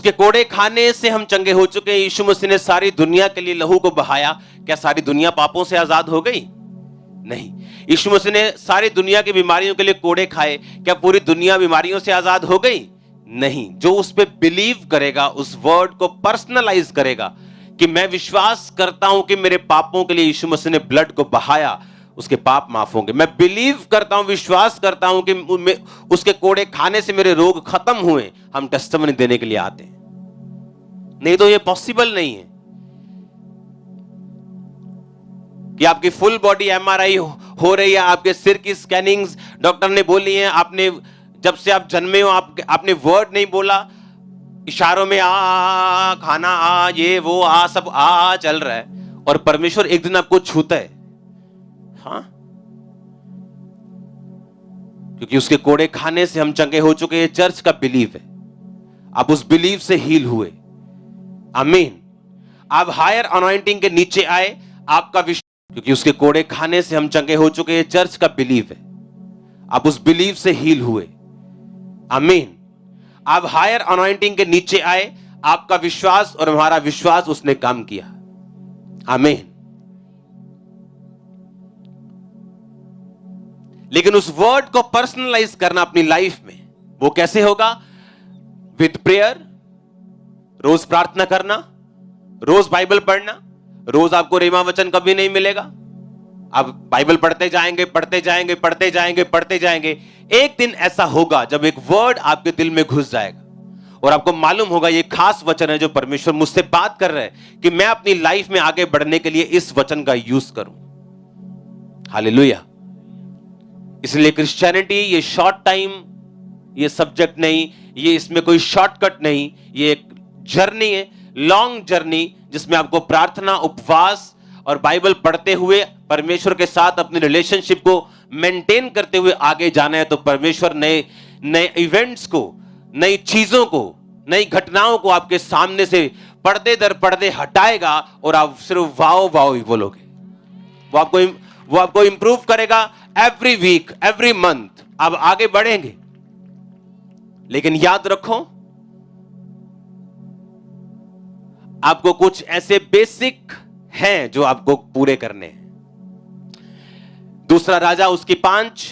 उसके कोड़े खाने से हम चंगे हो चुके हैं। यीशु मसीह ने सारी दुनिया के लिए लहू को बहाया। क्या सारी दुनिया पापों से आजाद हो गई? नहीं। यीशु मसीह ने सारी दुनिया की बीमारियों के लिए कोड़े खाए। क्या पूरी दुनिया बीमारियों से आजाद हो गई? नहीं। जो उस पे बिलीव करेगा, उस वर्ड को पर्सनलाइज करेगा कि मैं विश्वास करता हूं कि मेरे पापों के लिए यीशु मसीह ने ब्लड को बहाया, उसके पाप माफ होंगे। मैं बिलीव करता हूं, विश्वास करता हूं कि उसके कोड़े खाने से मेरे रोग खत्म हुए। हम टेस्टिमनी देने के लिए आते हैं। नहीं तो ये पॉसिबल नहीं है कि आपकी फुल बॉडी एमआरआई हो रही है, आपके सिर की स्कैनिंग्स डॉक्टर ने बोली है, आपने जब से आप जन्मे हो आपने वर्ड नहीं बोला, इशारों में आ खाना आ, ये वो आ, सब आ चल रहा है, और परमेश्वर एक दिन आपको छूता है। हाँ, क्योंकि उसके कोड़े खाने से हम चंगे हो चुके हैं। चर्च का बिलीव है, आप उस बिलीव से हील हुए। आमीन। आप हायर अनॉइंटिंग के नीचे आए, आपका क्योंकि उसके कोड़े खाने से हम चंगे हो चुके हैं। चर्च का बिलीव है, आप उस बिलीव से हील हुए। आमीन। आप हायर अनॉइंटिंग के नीचे आए, आपका विश्वास और हमारा विश्वास उसने काम किया। आमीन। लेकिन उस वर्ड को पर्सनलाइज करना अपनी लाइफ में, वो कैसे होगा? विद प्रेयर, रोज प्रार्थना करना, रोज बाइबल पढ़ना। रोज आपको रेमा वचन कभी नहीं मिलेगा। आप बाइबल पढ़ते जाएंगे, पढ़ते जाएंगे, पढ़ते जाएंगे, पढ़ते जाएंगे। एक दिन ऐसा होगा जब एक वर्ड आपके दिल में घुस जाएगा और आपको मालूम होगा ये खास वचन है जो परमेश्वर मुझसे बात कर रहा है कि मैं अपनी लाइफ में आगे बढ़ने के लिए इस वचन का यूज करूं। हालेलुया। इसलिए क्रिश्चियनिटी ये शॉर्ट टाइम, ये सब्जेक्ट नहीं, ये इसमें कोई शॉर्टकट नहीं, ये एक जर्नी है, लॉन्ग जर्नी, जिसमें आपको प्रार्थना, उपवास और बाइबल पढ़ते हुए परमेश्वर के साथ अपने रिलेशनशिप को मेंटेन करते हुए आगे जाना है। तो परमेश्वर नए नए इवेंट्स को, नई चीजों को, नई घटनाओं को आपके सामने से पर्दे दर पर्दे हटाएगा और आप सिर्फ वाओ वाओ ही बोलोगे। वो आपको इंप्रूव करेगा। एवरी वीक, एवरी मंथ आप आगे बढ़ेंगे। लेकिन याद रखो, आपको कुछ ऐसे बेसिक हैं जो आपको पूरे करने हैं। दूसरा राजा उसकी 5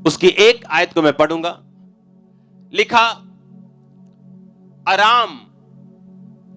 उसकी 1 आयत को मैं पढ़ूंगा। लिखा, अराम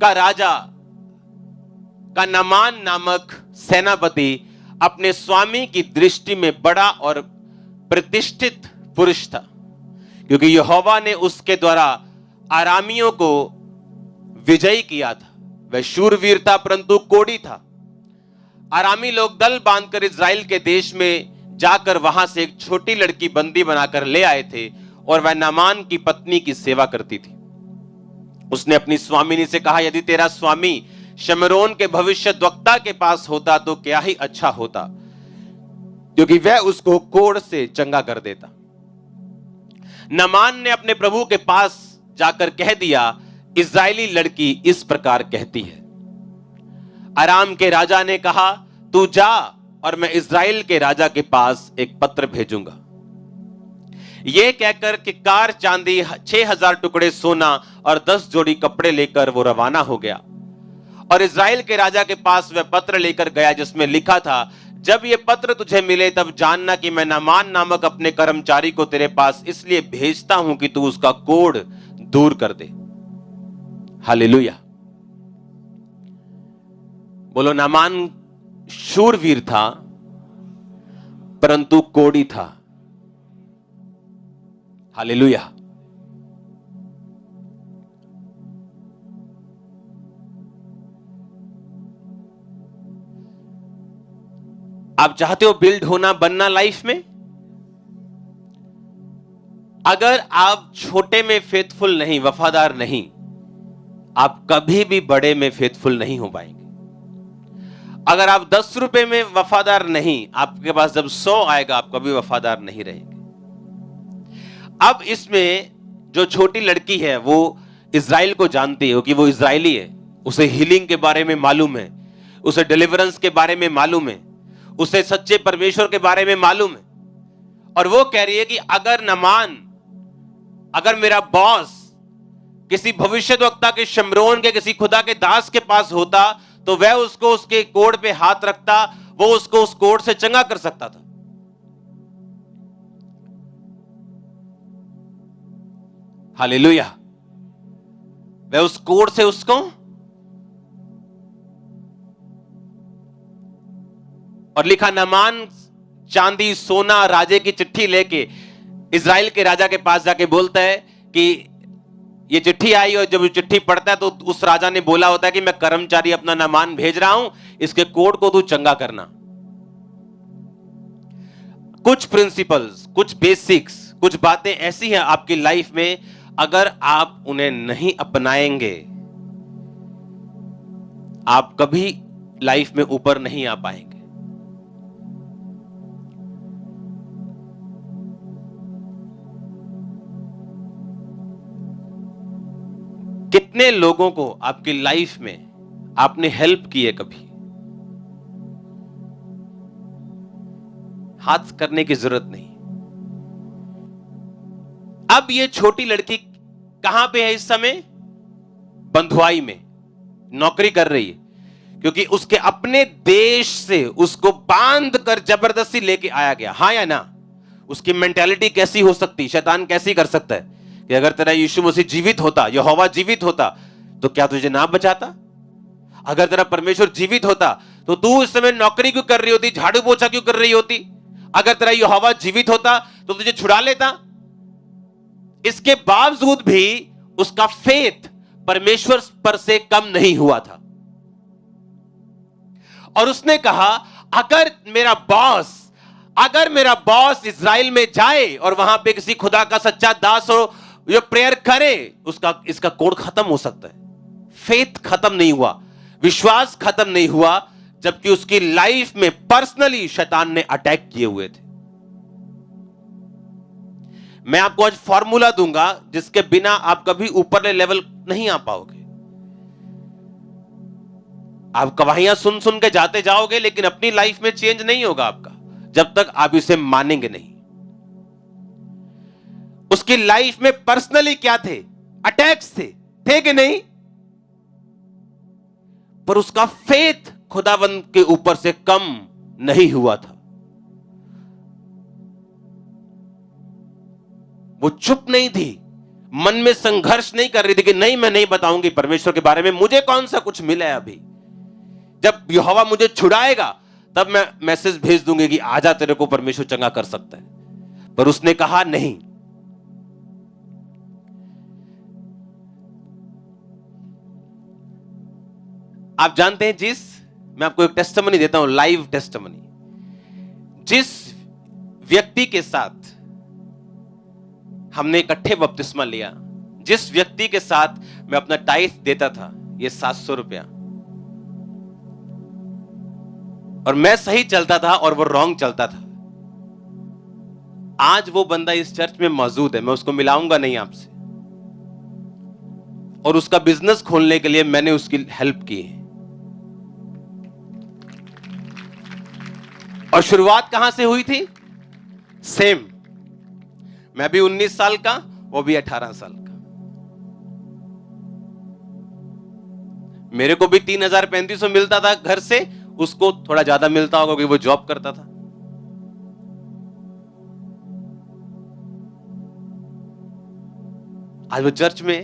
का राजा का नामान नामक सेनापति अपने स्वामी की दृष्टि में बड़ा और प्रतिष्ठित पुरुष था, क्योंकि यहोवा ने उसके द्वारा आरामियों को विजयी किया था। वह शूरवीर था परंतु कोढ़ी था। आरामी लोग दल बांधकर इज़राइल के देश में जाकर वहां से एक छोटी लड़की बंदी बनाकर ले आए थे और वह नामान की पत्नी की सेवा करती थी। उसने अपनी स्वामिनी से कहा, यदि तेरा स्वामी शमरोन के भविष्यद्वक्ता के पास होता तो क्या ही अच्छा होता, क्योंकि वह उसको कोढ़ से चंगा कर देता। नामान ने अपने प्रभु के पास जाकर कह दिया, इज़राइली लड़की इस प्रकार कहती है। अराम के राजा ने कहा, तू जा और मैं इज़राइल के राजा के पास एक पत्र भेजूंगा। यह कहकर कि कार चांदी 6000 टुकड़े सोना और 10 जोड़ी कपड़े लेकर वो रवाना हो गया और इज़राइल के राजा के पास वह पत्र लेकर गया जिसमें लिखा था, जब ये पत्र तुझे मिले तब जानना कि मैं नामान नामक अपने कर्मचारी को तेरे पास इसलिए भेजता हूं कि तू उसका कोढ़ दूर कर दे। हालेलुया। बोलो, नामान शूरवीर था परंतु कोढ़ी था। हालेलुया। आप चाहते हो बिल्ड होना, बनना लाइफ में? अगर आप छोटे में फेथफुल नहीं, वफादार नहीं, आप कभी भी बड़े में फेथफुल नहीं हो पाएंगे। अगर आप 10 रुपए में वफादार नहीं, आपके पास जब 100 आएगा आप कभी वफादार नहीं रहेंगे। अब इसमें जो छोटी लड़की है वो इज़राइल को जानती है कि वो इज़राइली है। उसे हीलिंग के बारे में मालूम है, उसे डिलीवरेंस के बारे में मालूम है, उसे सच्चे परमेश्वर के बारे में मालूम है। और वो कह रही है कि अगर मेरा बॉस किसी भविष्यद्वक्ता के, शमरोन के, किसी खुदा के दास के पास होता तो वह उसको उसके कोढ़ पे हाथ रखता, वो उसको उस कोढ़ से चंगा कर सकता था। हालेलुया। वह उस कोढ़ से उसको, और लिखा नामान चांदी सोना राजे की चिट्ठी लेके इजराइल के राजा के पास जाके बोलता है कि ये चिट्ठी आई, और जब चिट्ठी पढ़ता है तो उस राजा ने बोला होता है कि मैं कर्मचारी अपना नामान भेज रहा हूं, इसके कोढ़ को तू चंगा करना। कुछ प्रिंसिपल्स, कुछ बेसिक्स, कुछ बातें ऐसी हैं आपकी लाइफ में, अगर आप उन्हें नहीं अपनाएंगे आप कभी लाइफ में ऊपर नहीं आ पाएंगे। कितने लोगों को आपकी लाइफ में आपने हेल्प की है? कभी हाथ करने की जरूरत नहीं। अब ये छोटी लड़की कहां पे है इस समय? बंधुआई में नौकरी कर रही है, क्योंकि उसके अपने देश से उसको बांध कर जबरदस्ती लेके आया गया। हाँ या ना? उसकी मेंटालिटी कैसी हो सकती, शैतान कैसी कर सकता है कि अगर तेरा यीशु मसीह जीवित होता, यहोवा जीवित होता, तो क्या तुझे ना बचाता? अगर तेरा परमेश्वर जीवित होता तो तू इस समय नौकरी क्यों कर रही होती, झाड़ू पोछा क्यों कर रही होती? अगर तेरा यहोवा जीवित होता तो तुझे छुड़ा लेता। इसके बावजूद भी उसका फेथ परमेश्वर पर से कम नहीं हुआ था, और उसने कहा अगर मेरा बॉस इजराइल में जाए और वहां पे किसी खुदा का सच्चा दास हो, ये प्रेयर करे, इसका कोड खत्म हो सकता है। फेथ खत्म नहीं हुआ, विश्वास खत्म नहीं हुआ, जबकि उसकी लाइफ में पर्सनली शैतान ने अटैक किए हुए थे। मैं आपको आज फॉर्मूला दूंगा जिसके बिना आप कभी ऊपरले लेवल नहीं आ पाओगे। आप गवाहियां सुन सुन के जाते जाओगे, लेकिन अपनी लाइफ में चेंज नहीं होगा आपका जब तक आप इसे मानेंगे नहीं। उसकी लाइफ में पर्सनली क्या थे? अटैक्स थे कि नहीं? पर उसका फेथ खुदावंद के ऊपर से कम नहीं हुआ था। वो चुप नहीं थी, मन में संघर्ष नहीं कर रही थी कि नहीं, मैं नहीं बताऊंगी परमेश्वर के बारे में, मुझे कौन सा कुछ मिला है अभी। जब यहोवा मुझे छुड़ाएगा तब मैं मैसेज भेज दूंगी कि आजा, तेरे को परमेश्वर चंगा कर सकता है। पर उसने कहा नहीं। आप जानते हैं, मैं आपको एक टेस्टिमनी देता हूं, लाइव टेस्टिमनी। जिस व्यक्ति के साथ हमने इकट्ठे बपतिस्मा लिया, जिस व्यक्ति के साथ मैं अपना टाइथ देता था, ये 700 रुपया, और मैं सही चलता था और वो रॉन्ग चलता था, आज वो बंदा इस चर्च में मौजूद है। मैं उसको मिलाऊंगा नहीं आपसे, और उसका बिजनेस खोलने के लिए मैंने उसकी हेल्प की है। और शुरुआत कहां से हुई थी? सेम, मैं भी 19 साल का, वो भी 18 साल का। मेरे को भी 3,3500 मिलता था घर से, उसको थोड़ा ज्यादा मिलता होगा क्योंकि वो जॉब करता था। आज वो चर्च में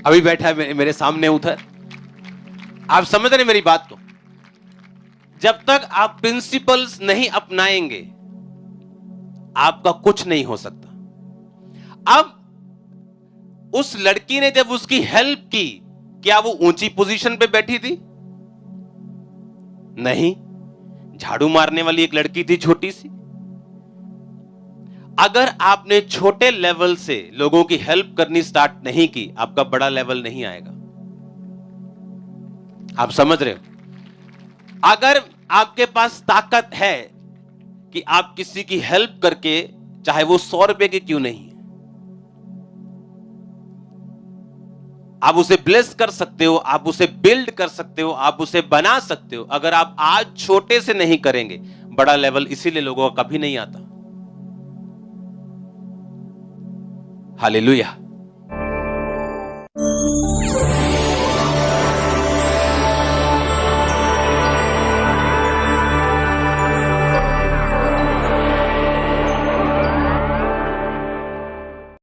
अभी बैठा है मेरे सामने उधर। आप समझ रहे मेरी बात को? जब तक आप प्रिंसिपल्स नहीं अपनाएंगे आपका कुछ नहीं हो सकता। अब उस लड़की ने जब उसकी हेल्प की, क्या वो ऊंची पोजीशन पे बैठी थी? नहीं, झाड़ू मारने वाली एक लड़की थी, छोटी सी। अगर आपने छोटे लेवल से लोगों की हेल्प करनी स्टार्ट नहीं की, आपका बड़ा लेवल नहीं आएगा। आप समझ रहे हो? अगर आपके पास ताकत है कि आप किसी की हेल्प करके, चाहे वो 100 रुपए की क्यों नहीं, आप उसे ब्लेस कर सकते हो, आप उसे बिल्ड कर सकते हो, आप उसे बना सकते हो। अगर आप आज छोटे से नहीं करेंगे, बड़ा लेवल इसीलिए लोगों का कभी नहीं आता। हालेलुया।